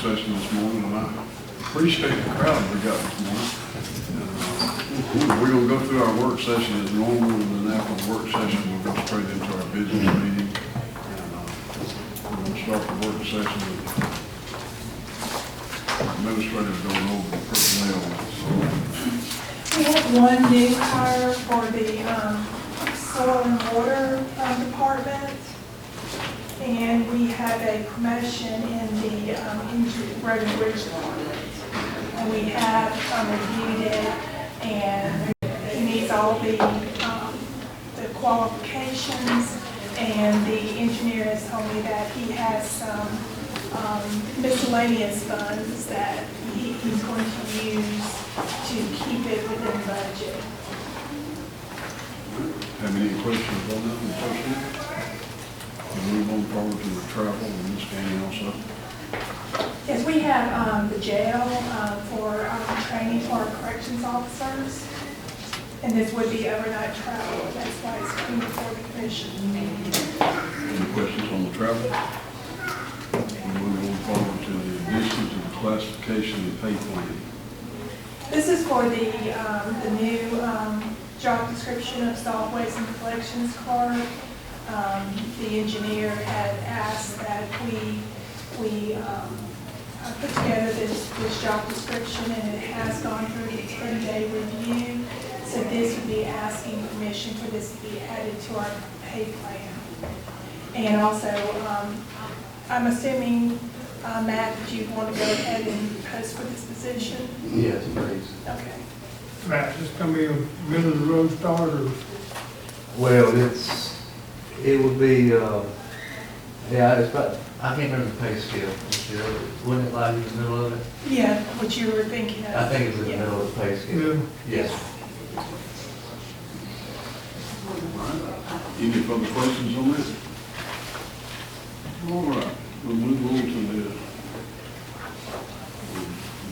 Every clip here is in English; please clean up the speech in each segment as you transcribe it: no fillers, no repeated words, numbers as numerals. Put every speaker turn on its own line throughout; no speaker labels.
session this morning, and I appreciate the crowd we got this morning. We're going to go through our work session as normal, and then after the work session, we'll go straight into our business meeting. And we're going to start the work session with administrative going over the personnel.
We have one new hire for the soil and water department, and we have a promotion in the road and bridge department. And we have reviewed it, and he meets all the qualifications, and the engineer has told me that he has some miscellaneous funds that he's going to use to keep it within budget.
Have any questions on that one, personnel? We'll move on forward to the travel and Ms. Danny also.
Yes, we have the jail for training for our corrections officers, and this would be overnight travel. That's why it's coming before the commission.
Any questions on the travel? We'll move on forward to the addition to the classification and pay plan.
This is for the new job description of solid waste and collections clerk. The engineer had asked that we put together this job description, and it has gone through the 10-day review. So this would be asking permission for this to be added to our pay plan. And also, I'm assuming, Matt, that you want to go ahead and post for this position?
Yes, please.
Okay.
Matt, this gonna be a middle of the road start, or?
Well, it would be, yeah, it's about, I can't remember the pay scale. Wasn't it like in the middle of it?
Yeah, what you were thinking of.
I think it was in the
Yeah.
middle of the pay scale. Yes.
Any further questions on this? All right, we'll move on to the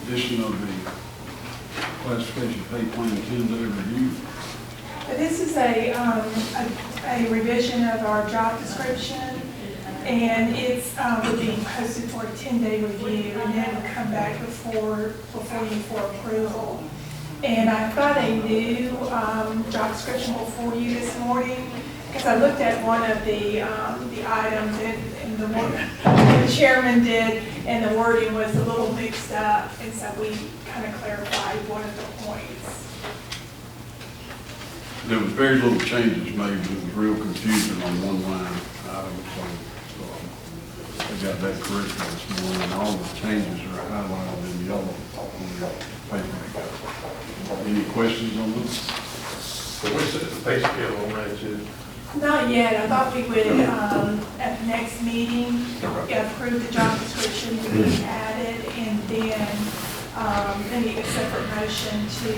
addition of the classification pay plan 10-day review.
This is a revision of our job description, and it's being posted for a 10-day review, and then it'll come back before you for approval. And I've got a new job description before you this morning, because I looked at one of the items, and the one the chairman did, and the wording was a little mixed up, and so we kind of clarified one of the points.
There was very little changes made, but it was real confusion on one line item, so I got that corrected this morning, and all the changes are highlighted in yellow on your paper. Any questions on this?
So we set the pay scale on that too.
Not yet. I thought we would, at the next meeting, approve the job description to be added, and then need a separate motion to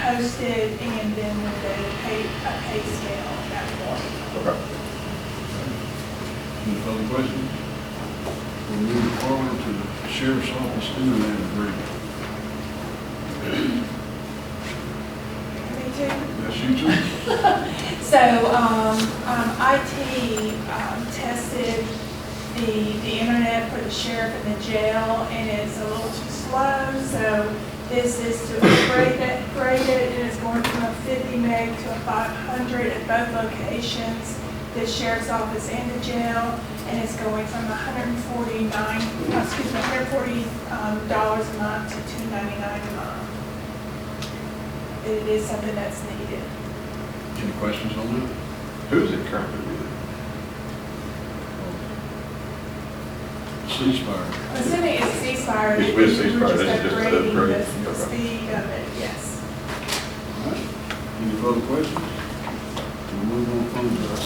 post it, and then with a pay scale at that point.
Okay.
Any further questions? We'll move forward to the sheriff's office internet agreement.
Me too.
Yes, you too.
So, IT tested the internet for the sheriff and the jail, and it's a little too slow, so this is to upgrade it, and it's going from a 50 meg to a 500 at both locations, the sheriff's office and the jail, and it's going from $140 a month to $299 a month. It is something that's needed.
Any questions on that?
Who is it currently with?
Ceasefire.
I'm assuming it's ceasefire.
It's with
We're
ceasefire,
just
this is just an
upgrading
upgrade.
the
Okay.
speed of it, yes.
All right. Any further questions? We'll move on to our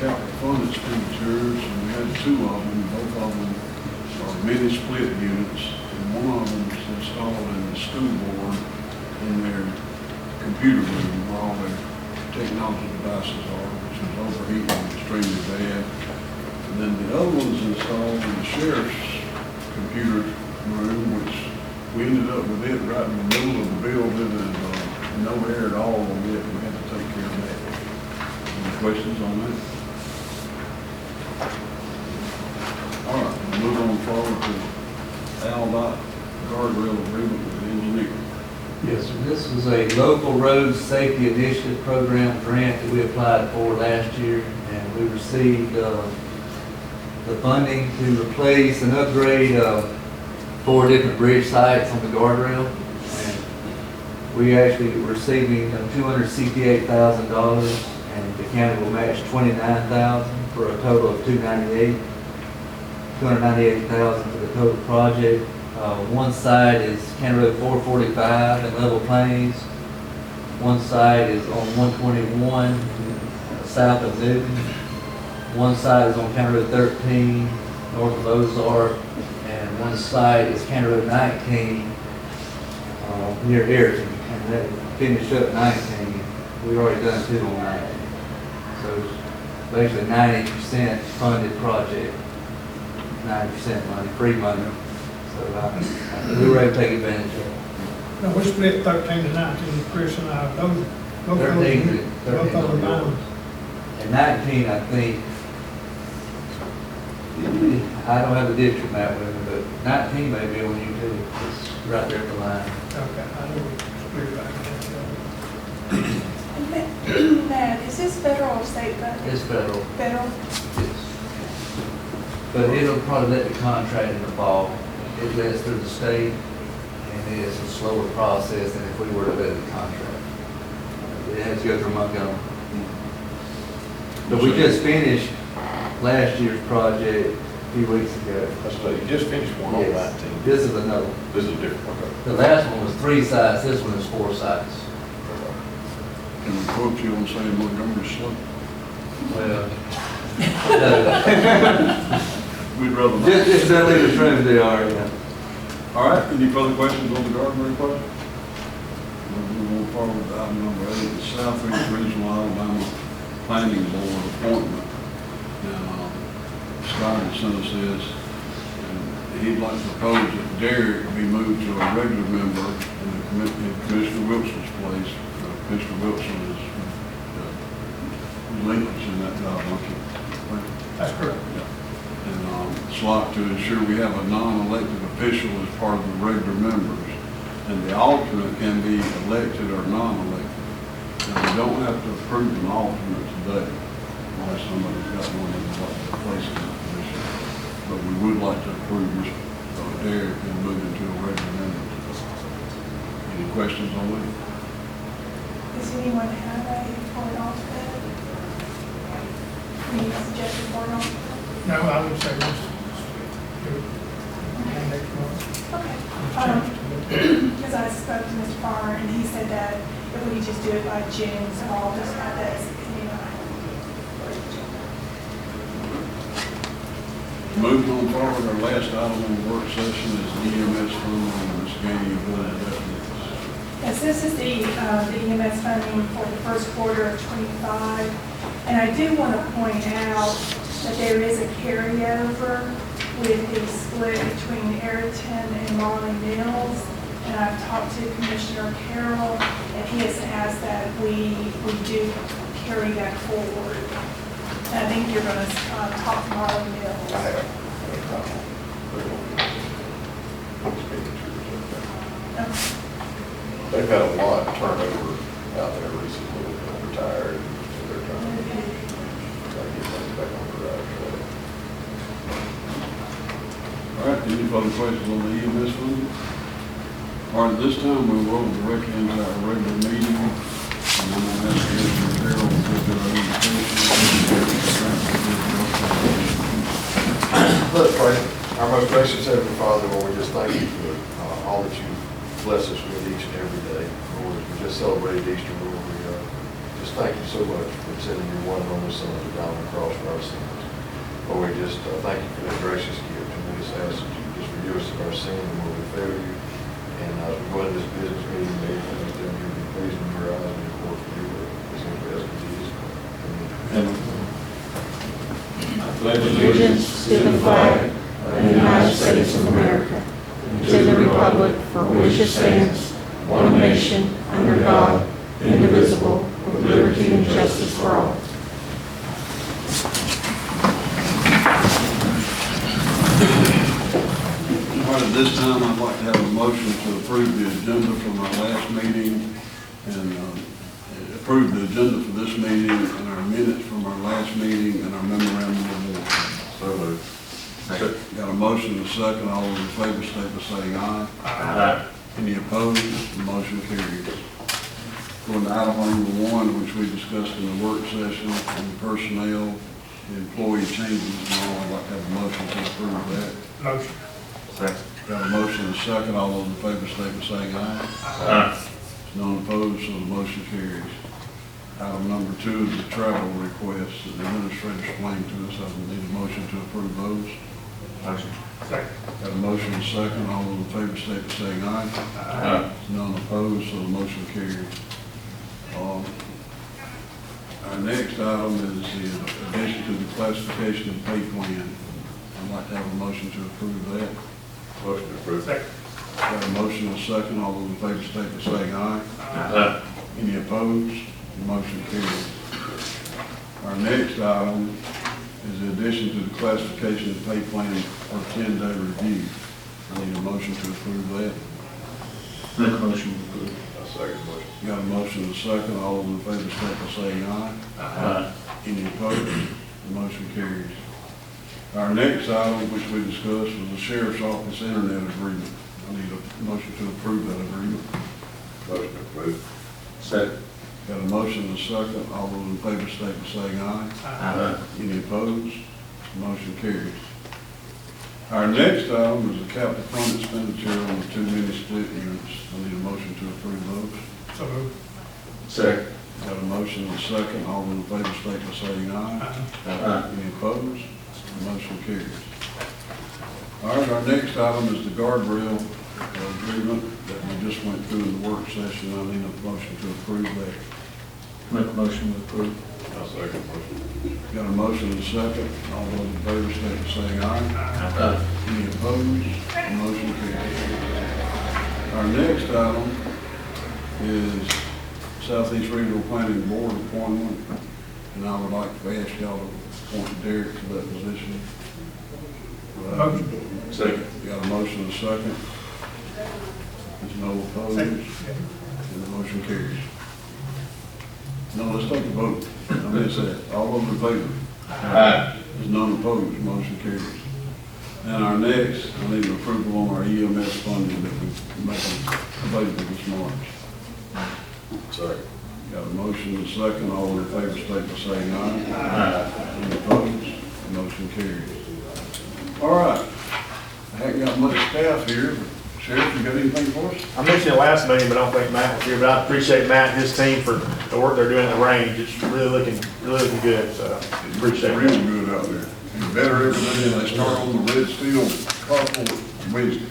capital fund expenditures, and we had two of them. Both of them are mini split units, and one of them is installed in the school board in their computer room where all their technology devices are, which is overheating extremely bad. And then the other one's installed in the sheriff's computer room, which we ended up with it right in the middle of the building, and no air at all on it. We had to take care of that. Any questions on that? All right, we'll move on forward to ALDOT guardrail agreement with the engineer.
Yes, sir. This was a local road safety initiative program grant that we applied for last year, and we received the funding to replace and upgrade 4 different bridge sites on the guardrail. And we actually receiving $268,000, and the county will match $29,000 for a total of $298,000 for the total project. One side is County Road 445 in level plains. One side is on 121 south of Newton. One side is on County Road 13 north of Ozark. And one side is County Road 19 near Ayrton. And that finished up 19. We've already done 2 on 19. So it's basically 90% funded project. 90% money, free money. So we were able to take advantage of it.
Now, we split 13 to 19, Chris and I, both
13
both of them.
on And 19, I think, I don't have the district map with me, but 19 may be on you too. It's right there at the line.
Okay, I know we split it back.
Matt, is this federal or state funded?
It's federal.
Federal?
Yes. But it'll probably let the contract in the fall. It lets through the state, and it's a slower process than if we were to let the contract. It has to go through Montgomery. But we just finished last year's project a few weeks ago.
That's what, you just finished one on
Yes.
19.
This is another one.
This is different, okay.
The last one was 3 sites, this one is 4 sites.
Can we quote you on saying Montgomery's slow?
Well,
We'd rather not.
just don't leave the room they are, yeah.
All right, any further questions on the guardrail project? We'll move forward with item number 8, the Southeast Regional Alabama Planning Board appointment. Now, Scott has sent us this, and he'd like to propose that Derek be moved to a regular member in Commissioner Wilson's place. Commissioner Wilson is relinquishing that job, aren't you?
That's correct.
Yeah. And slot to ensure we have a non-elected official as part of the regular members. And the alternate can be elected or non-elected. And we don't have to approve an alternate today, unless somebody's got one that would like to place in that position. But we would like to approve Mr. Derek and move into a regular member. Any questions on that?
Does anyone have a for an alternate? Any suggestions for an alternate?
No, I would say let's do it next month.
Okay.
Let's change it to
Because I spoke to Mr. Farmer, and he said that if we just do it by June, so I'll just have that,
Moving on forward, our last item on the work session is EMS funding, Ms. Gainey, Board of Deputies.
Yes, this is the EMS funding for the first quarter of '25. And I do want to point out that there is a carryover with the split between Ayrton and Marley Mills. And I've talked to Commissioner Carroll, and he has asked that we do carry that forward. And I think you're going to talk to Marley Mills.
I have.
Okay.
They've had a lot of turnover out there recently, they're retired, so they're trying to get things back on the right track.
All right, any further questions on the EMS funding? All right, this time we'll roll directly into our regular meeting. And I'm going to ask Commissioner Carroll to give our invitation.
Let's pray. Our most gracious Heavenly Father, Lord, we just thank you for all that you bless us with each and every day. Lord, we just celebrated Easter, Lord. We just thank you so much for sending your one and only Son to die on the cross for our sins. Lord, we just thank you for that gracious gift, and we just ask that you just forgive us of our sin and where we fail you. And as we go into this business meeting, may everything that's done here be pleasing in your eyes and your court for you. As we ask in Jesus' name. Amen.
Allegiance to the flag of the United States of America, and to the republic for which it stands, one nation, under God, indivisible, with liberty and justice for all.
All right, at this time, I'd like to have a motion to approve the agenda from our last meeting and approve the agenda for this meeting and our minutes from our last meeting and our memorandum of order.
So moved.
Got a motion and a second. All those in favor state by saying aye.
Aye.
Any opposed? The motion carries. Going to item number 1, which we discussed in the work session on the personnel, the employee changes and all. I'd like to have a motion to approve that.
Motion.
Second.
Got a motion and a second. All those in favor state by saying aye.
Aye.
None opposed, so the motion carries. Item number 2 is the travel requests that the administrator explained to us. I would need a motion to approve those.
Motion.
Second.
Got a motion and a second. All those in favor state by saying aye.
Aye.
None opposed, so the motion carries. Our next item is the addition to the classification and pay plan. I'd like to have a motion to approve that.
Motion approved.
Second.
Got a motion and a second. All those in favor state by saying aye.
Aye.
Any opposed? The motion carries. Our next item is the addition to the classification and pay plan for 10-day review. I need a motion to approve that.
Make a motion to approve.
I second motion.
Got a motion and a second. All those in favor state by saying aye.
Aye.
Any opposed? The motion carries. Our next item, which we discussed, was the sheriff's office internet agreement. I need a motion to approve that agreement.
Motion approved.
Second.
Got a motion and a second. All those in favor state by saying aye.
Aye.
Any opposed? Motion carries. Our next item is the capital fund expenditure on the 2 mini-split units. I need a motion to approve those.
So moved.
Second.
Got a motion and a second. All those in favor state by saying aye.
Aye.
Any opposed? Motion carries. All right, our next item is the guardrail agreement that we just went through in the work session. I need a motion to approve that.
Make a motion to approve.
I second motion.
Got a motion and a second. All those in favor state by saying aye.
Aye.
Any opposed? Motion carries. Our next item is Southeast Regional Planning Board appointment, and I would like to ask y'all to appoint Derek to that position.
Motion.
Second.
Got a motion and a second. There's no opposed,
Second.
and the motion carries. No, let's take a vote. I miss that. All those in favor?
Aye.
There's none opposed, motion carries. And our next, I need approval on our EMS funding that we make available this March.
Second.
Got a motion and a second. All in favor state by saying aye.
Aye.
Any opposed? Motion carries. All right. I haven't got much staff here, but Sheriff, you got anything for us?
I mentioned it last meeting, but I don't think Matt was here, but I appreciate Matt and his team for the work they're doing at the range. It's really looking good, so appreciate
It's
it.
real good out there. It's better every day. They start on the red steel carpool Wednesday.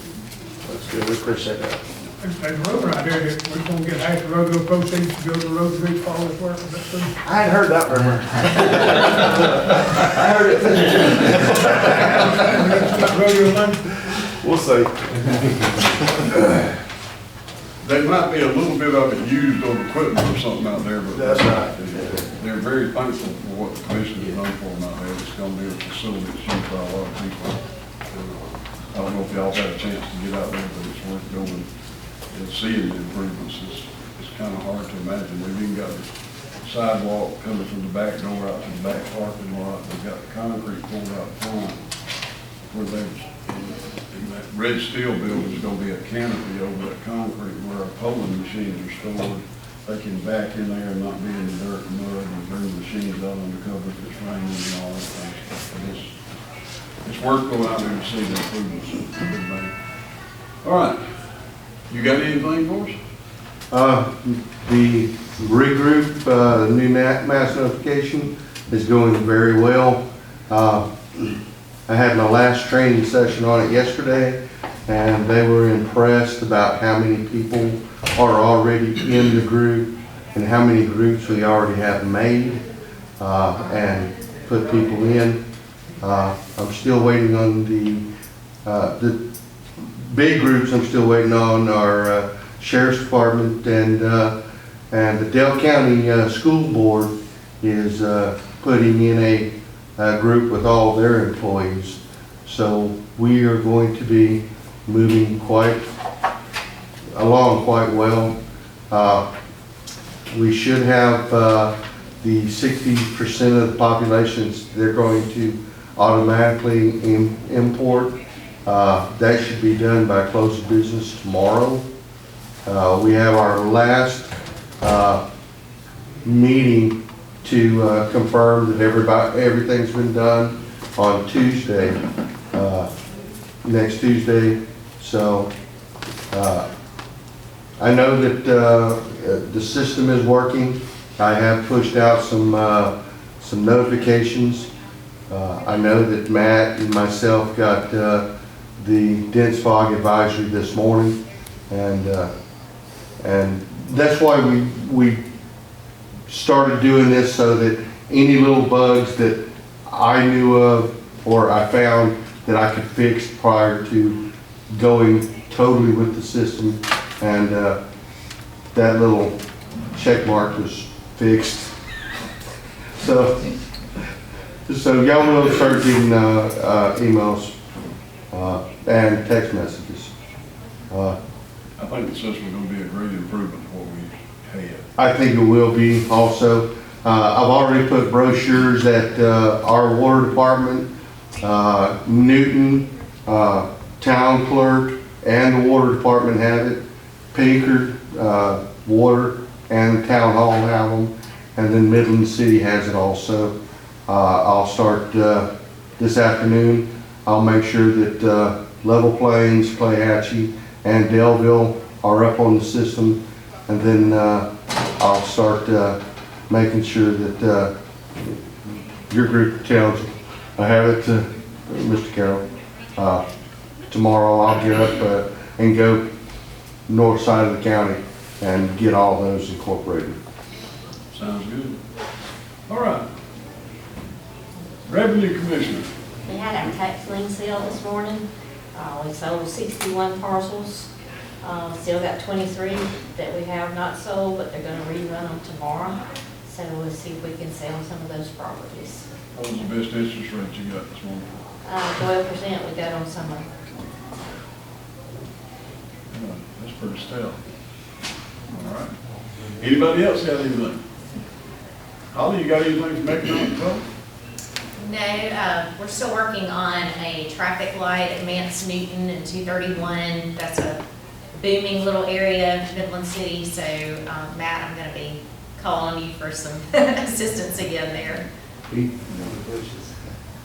That's good, we appreciate that.
There's a road right there that we're gonna get half the road to proceeds to go to the road to reach Fallers Work. Is that true?
I hadn't heard that rumor.
I heard it too.
Rodeo Monday.
We'll see.
There might be a little bit of it used on equipment or something out there, but.
That's right.
They're very thankful for what the commission has done for them out there. It's gonna be a facility that's used by a lot of people. I don't know if y'all had a chance to get out there, but it's worth going and seeing the improvements. It's kind of hard to imagine. They've even got the sidewalk coming from the back door out to the back parking lot. They've got the concrete poured out front. Where there's, in that red steel building is gonna be a canopy over that concrete where our polling machines are stored. They can back in there and not be in the dirt and mud and bring the machines out undercover if it's raining and all that kind of stuff. But it's worth going out there to see the improvements. It's a good thing. All right. You got anything for us?
The regroup, new mass notification is going very well. I had my last training session on it yesterday, and they were impressed about how many people are already in the group and how many groups we already have made and put people in. I'm still waiting on the big groups. I'm still waiting on our sheriff's department and the Dale County School Board is putting in a group with all their employees. So we are going to be moving along quite well. We should have the 60% of the populations they're going to automatically import. That should be done by close of business tomorrow. We have our last meeting to confirm that everything's been done on Tuesday, next Tuesday. So I know that the system is working. I have pushed out some notifications. I know that Matt and myself got the dense fog advisory this morning, and that's why we started doing this, so that any little bugs that I knew of or I found that I could fix prior to going totally with the system, and that little check mark was fixed. So y'all will start getting emails and text messages.
I think the system's gonna be a great improvement to what we had.
I think it will be also. I've already put brochures at our water department, Newton, town clerk, and the water department have it. Pinker, water, and the town hall have them, and then Midland City has it also. I'll start this afternoon. I'll make sure that Level Plains, Clayhatchie, and Delville are up on the system, and then I'll start making sure that your group of towns, I have it to Mr. Carroll. Tomorrow I'll get up and go north side of the county and get all those incorporated.
Sounds good. All right. Revenue Commissioner.
We had our tax lien sale this morning. We sold 61 parcels. Still got 23 that we have not sold, but they're gonna rerun them tomorrow. So we'll see if we can sell some of those properties.
What was the best interest rate you got this morning?
12% we got on some of them.
That's pretty stout. All right. Anybody else got anything? Holly, you got anything from economic development?
No, we're still working on a traffic light at Mance Newton and 231. That's a booming little area, Midland City. So, Matt, I'm gonna be calling you for some assistance again there.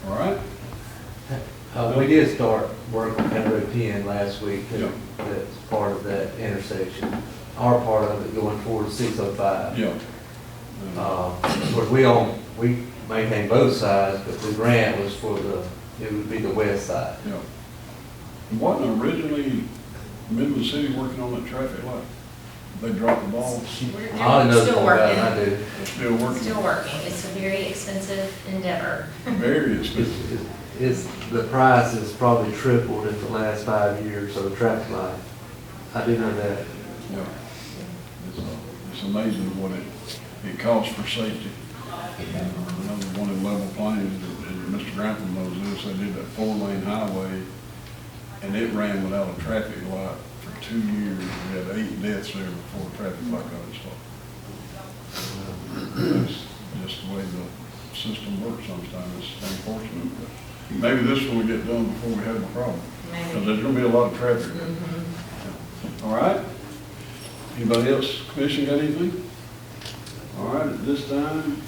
All right.
We did start work on County Road 10 last week.
Yeah.
That's part of that intersection. Our part of it going towards 605.
Yeah.
Of course, we maintain both sides, but the grant was for it would be the west side.
Yeah. Wasn't originally Midland City working on that traffic light? They dropped the ball.
I know
Still
more about it
working.
than I do.
They're still working.
Still working. It's a very expensive endeavor.
Very expensive.
The price has probably tripled in the last 5 years of the traffic light. I do know that.
Yeah. It's amazing what it costs for safety. Another one in Level Plains, and Mr. Grantham knows this, they did that 4-lane highway, and it ran without a traffic light for 2 years. We had 8 deaths there before the traffic light got installed. That's just the way the system works sometimes. It's unfortunate, but maybe this one will get done before we have a problem. Because there's gonna be a lot of traffic there. All right? Anybody else, commission, got anything? All right, at this time,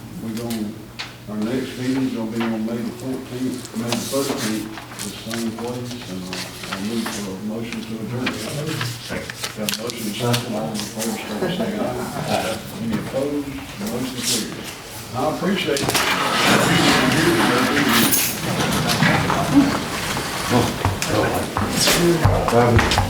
our next meeting's gonna be on May the 14th, May the 13th, the same place, and I'll move for a motion to adjourn. Got a motion to second, all in favor, start saying aye. Any opposed, motion carries. I appreciate it.